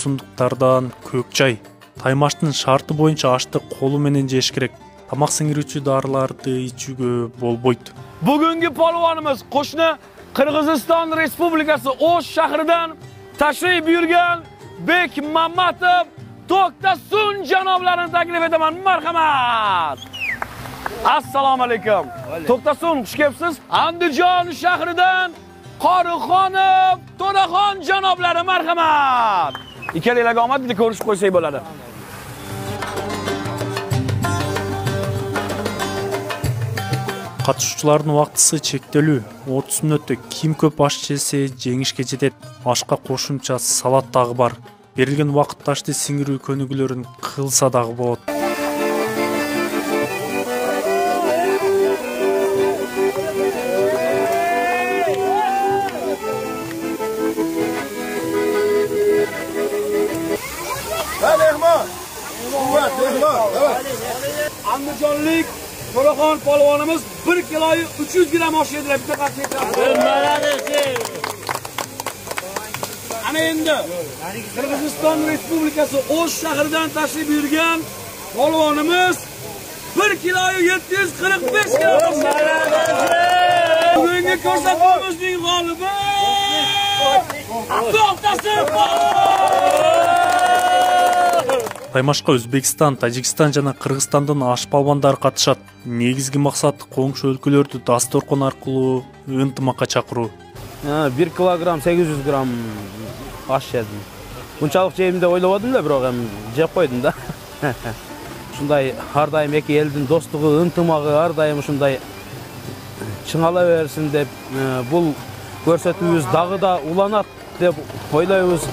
сундуктардан көк чай. Таймаштын шарты боюнча ашты колу менен жеш керек. Тамак сиңирүүчү дарыларды ичүүгө болбойт. Бүгүнкү полвонimiz qo'shni Qirg'iziston Respublikasi O'sh shahridan tashrif buyurgan Bek Mamatov To'xtasun janoblarini taklif etaman. Marhamat. Assalomu alaykum. To'xtasun, xush kelibsiz. Andijon shahridan Qorixonov To'raxon janoblari, marhamat. Ikkalanglarga omad, bitta ko'rishib qo'ysak bo'ladi. Катышуучулардын убактысы чектелүү. 30 мүнөттө ким көп аш жесе жеңишке жетет. Ашка кошумча салат дагы бар. Берилген убакытта ашты сиңирүү көнүгүүлөрүн кылса дагы болот. Andijonlik To'raxon polvonimiz 1 kiloyu 300 gram osh yedilar. Bitta qattiq. Ana endi Qirg'iziston Respublikasi O'sh shahridan tashrif buyurgan polvonimiz 1 kiloyu 745 gram. Bugungi ko'rsatuvimizning g'olibi To'xtasun. Таймашка Өзбекстан, Тажикстан жана Кыргызстандын аш палвандары катышат. Негизги максат коңшу өлкөлөрдү дасторкон аркылуу ынтымакка чакыруу. 1 килограмм 800 грамм аш жедим. Мынчалык жейм деп ойлободум да, бирок эми жеп койдум да. Ушундай ар дайым эки элдин достугу, ынтымагы ар дайым ушундай чыңала берсин деп, бул көрсөтүүбүз дагы да уланат деп ойлойбуз.